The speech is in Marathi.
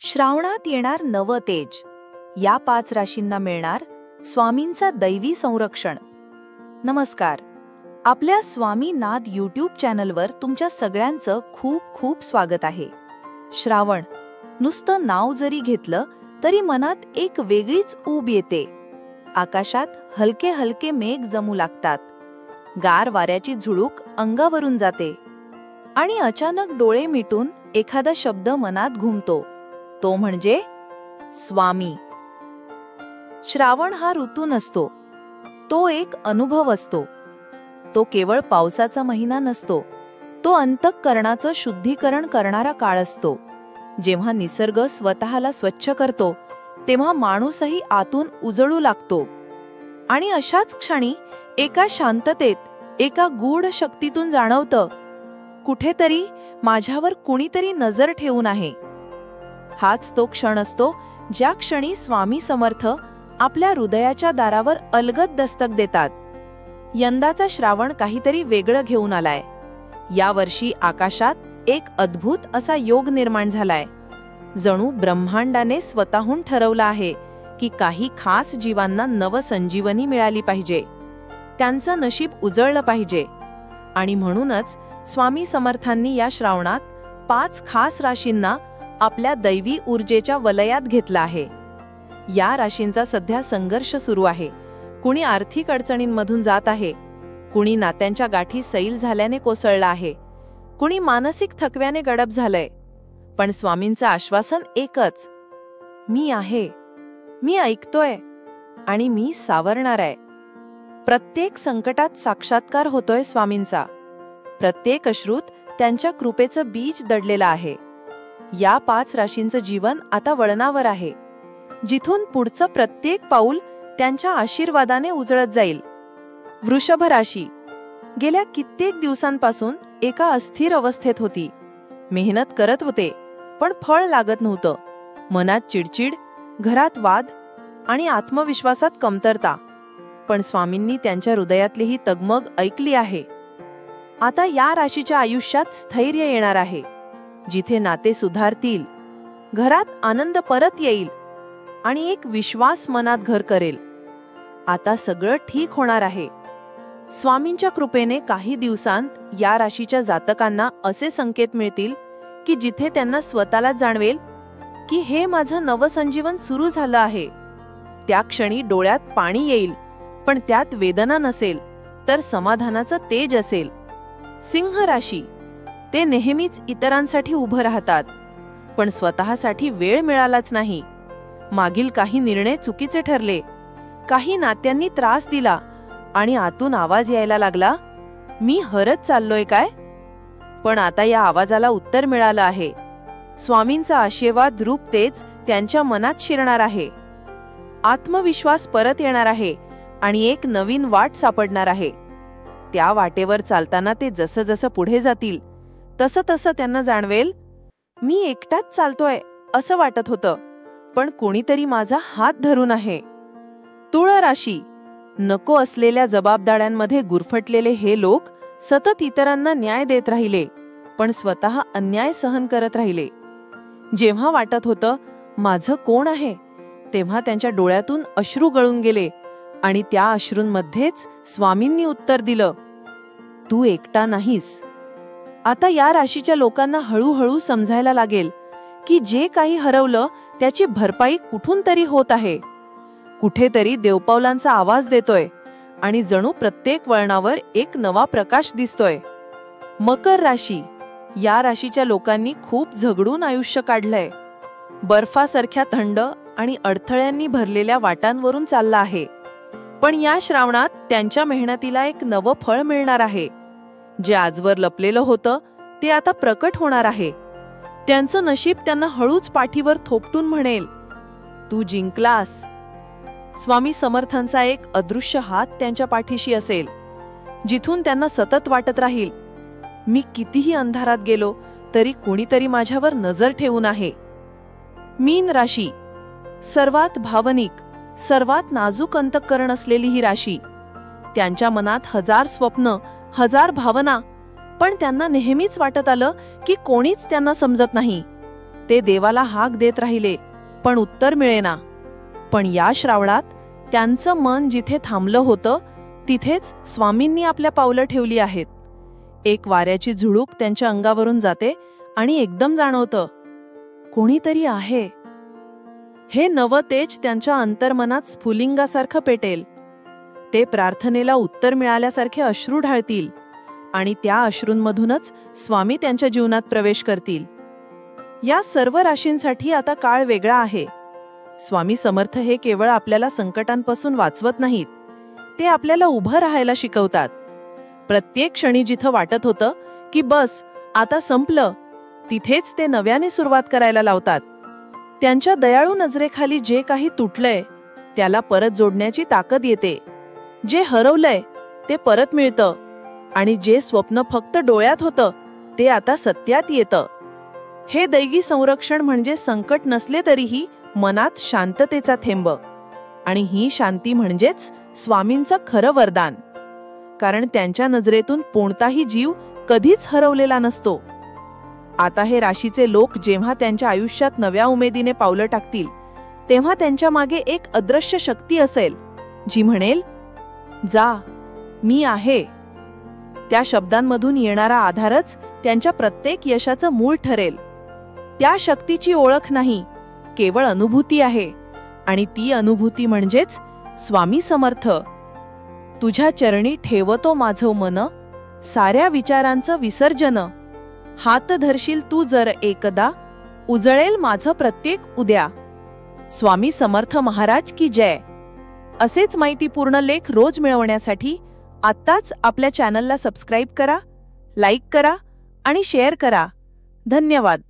श्रावणात येणार नवतेज, या 5 राशींना मिळणार स्वामींचा दैवी संरक्षण. नमस्कार. आपल्या स्वामीनाथ यूट्यूब चॅनलवर तुमच्या सगळ्यांचं खूप खूप स्वागत आहे. श्रावण नुसतं नाव जरी घेतलं तरी मनात एक वेगळीच ऊब येते. आकाशात हलके हलके मेघ जमू लागतात, गार वाऱ्याची झुळूक अंगावरून जाते आणि अचानक डोळे मिटून एखादा शब्द मनात घुमतो, तो म्हणजे स्वामी. श्रावण हा ऋतू नसतो, तो एक अनुभव असतो. तो केवळ पावसाचा महिना नसतो, तो अंतःकरणाचं शुद्धीकरण करणारा काळ असतो. जेव्हा निसर्ग स्वतःला स्वच्छ करतो तेव्हा माणूसही आतून उजळू लागतो. आणि अशाच क्षणी एका शांततेत, एका गूढ शक्तीतून जाणवतं, कुठेतरी माझ्यावर कुणीतरी नजर ठेवून आहे. हाच तो क्षण असतो ज्या क्षणी स्वामी समर्थ आपल्या हृदयाच्या दारावर अलगद दस्तक देतात. यंदाचा श्रावण काहीतरी वेगळं घेऊन आलाय. यावर्षी आकाशात एक अद्भुत असा योग निर्माण झालाय. जणू ब्रह्मांडाने स्वतःहून ठरवलं आहे की काही खास जीवांना नवसंजीवनी मिळाली पाहिजे, त्यांचं नशीब उजळलं पाहिजे. आणि म्हणूनच स्वामी समर्थांनी या श्रावणात 5 खास राशींना आपल्या दैवी ऊर्जेच्या वलयात घेतलं आहे. या राशींचा सध्या संघर्ष सुरू आहे. कुणी आर्थिक अडचणींमधून जात आहे, कुणी नात्यांच्या गाठी सैल झाल्याने कोसळला आहे, कुणी मानसिक थकव्याने गडप झालंय. पण स्वामींचं आश्वासन एकच, मी आहे, मी ऐकतोय आणि मी सावरणार आहे. प्रत्येक संकटात साक्षात्कार होतोय स्वामींचा. प्रत्येक अश्रूत त्यांच्या कृपेचं बीज दडलेलं आहे. या 5 राशींचं जीवन आता वळणावर आहे, जिथून पुढचं प्रत्येक पाऊल त्यांच्या आशीर्वादाने उजळत जाईल. वृषभ राशी गेल्या कित्येक दिवसांपासून एका अस्थिर अवस्थेत होती. मेहनत करत होते पण फळ लागत नव्हतं. मनात चिडचिड, घरात वाद आणि आत्मविश्वासात कमतरता. पण स्वामींनी त्यांच्या हृदयातली ही तगमग ऐकली आहे. आता या राशीच्या आयुष्यात स्थैर्य येणार आहे. जिथे नाते सुधारतील, घरात आनंद परत येईल आणि एक विश्वास मनात घर करेल. आता सगळं ठीक होणार आहे. स्वामींच्या कृपेने काही दिवसांत या राशीच्या जातकांना असे संकेत मिळतील की जिथे त्यांना स्वतःला जाणवेल की हे माझं नवसंजीवन सुरू झालं आहे, त्या क्षणी डोळ्यात पाणी येईल, पण त्यात वेदना नसेल तर समाधानाचं तेज असेल. सिंह राशी ते नेहमीच इतरांसाठी उभं राहतात, पण स्वतःसाठी वेळ मिळालाच नाही. मागील काही निर्णय चुकीचे ठरले, काही नात्यांनी त्रास दिला आणि आतून आवाज यायला लागला, मी हरत चाललोय काय? पण आता या आवाजाला उत्तर मिळालं आहे. स्वामींचा आशीर्वाद रूप तेच त्यांच्या मनात शिरणार आहे. आत्मविश्वास परत येणार आहे आणि एक नवीन वाट सापडणार आहे. त्या वाटेवर चालताना ते जसं जसं पुढे जातील तसं तसं त्यांना जाणवेल, मी एकटाच चालतोय असं वाटत होतं, पण कोणीतरी माझा हात धरून आहे. तुळ राशी नको असलेल्या जबाबदाऱ्यांमध्ये गुरफटलेले हे लोक सतत इतरांना न्याय देत राहिले, पण स्वतः अन्याय सहन करत राहिले. जेव्हा वाटत होतं माझं कोण आहे, तेव्हा त्यांच्या डोळ्यातून अश्रू गळून गेले आणि त्या अश्रूंमध्येच स्वामींनी उत्तर दिलं, तू एकटा नाहीस. आता या राशीच्या लोकांना हळूहळू समजायला लागेल की जे काही हरवलं त्याची भरपाई कुठून तरी होत आहे. कुठेतरी देवपावलांचा आवाज देतोय आणि जणू प्रत्येक वळणावर एक नवा प्रकाश दिसतोय. मकर राशी या राशीच्या लोकांनी खूप झगडून आयुष्य काढलंय. बर्फासारख्या थंड आणि अडथळ्यांनी भरलेल्या वाटांवरून चालला आहे. पण या श्रावणात त्यांच्या मेहनतीला एक नवं फळ मिळणार आहे. जे आजवर लपलेलं होतं ते आता प्रकट होणार आहे. त्यांचं नशीब त्यांना हळूच पाठीवर थोपटून म्हणेल, तू जिंकलास. स्वामी समर्थांचा एक अदृश्य हात त्यांच्या पाठीशी असेल, जिथून त्यांना सतत वाटत राहील, मी कितीही अंधारात गेलो तरी कोणीतरी माझ्यावर नजर ठेवून आहे. मीन राशी सर्वात भावनिक, सर्वात नाजूक अंतःकरण असलेली ही राशी. त्यांच्या मनात 1000 स्वप्न, 1000 भावना, पण त्यांना नेहमीच वाटत आलं की कोणीच त्यांना समजत नाही. ते देवाला हाक देत राहिले, पण उत्तर मिळेना. पण या श्रावणात त्यांचं मन जिथे थांबलं होतं तिथेच स्वामींनी आपल्या पावलं ठेवली आहेत. एक वाऱ्याची झुळूक त्यांच्या अंगावरून जाते आणि एकदम जाणवतं, कोणीतरी आहे. हे नवं तेज त्यांच्या अंतर्मनात स्फुलिंगासारखं पेटेल. ते प्रार्थनेला उत्तर मिळाल्यासारखे अश्रू ढाळतील आणि त्या अश्रूंमधूनच स्वामी त्यांच्या जीवनात प्रवेश करतील. या सर्व राशींसाठी आता काळ वेगळा आहे. स्वामी समर्थ हे केवळ आपल्याला संकटांपासून वाचवत नाहीत, ते आपल्याला उभं राहायला शिकवतात. प्रत्येक क्षणी जिथं वाटत होतं की बस आता संपलं, तिथेच ते नव्याने सुरुवात करायला लावतात. त्यांच्या दयाळू नजरेखाली जे काही तुटलंय त्याला परत जोडण्याची ताकद येते. जे हरवलंय ते परत मिळतं आणि जे स्वप्न फक्त डोळ्यात होतं ते आता सत्यात येतं. हे दैवी संरक्षण म्हणजे संकट नसले तरीही मनात शांततेचा थेंब, आणि ही शांती म्हणजेच स्वामींचं खरं वरदान. कारण त्यांच्या नजरेतून कोणताही जीव कधीच हरवलेला नसतो. आता हे राशीचे लोक जेव्हा त्यांच्या आयुष्यात नव्या उमेदीने पावलं टाकतील, तेव्हा त्यांच्या मागे एक अदृश्य शक्ती असेल जी म्हणेल, जा, मी आहे. त्या शब्दांमधून येणारा आधारच त्यांच्या प्रत्येक यशाचं मूळ ठरेल. त्या शक्तीची ओळख नाही, केवळ अनुभूती आहे, आणि ती अनुभूती म्हणजेच स्वामी समर्थ. तुझ्या चरणी ठेवतो माझं मन, साऱ्या विचारांचं विसर्जन. हात धरशील तू जर एकदा, उजळेल माझं प्रत्येक उद्या. स्वामी समर्थ महाराज की जय. असेच माहितीपूर्ण लेख रोज मिळवण्यासाठी आत्ताच आपल्या चॅनलला सबस्क्राईब करा, लाईक करा आणि शेअर करा. धन्यवाद.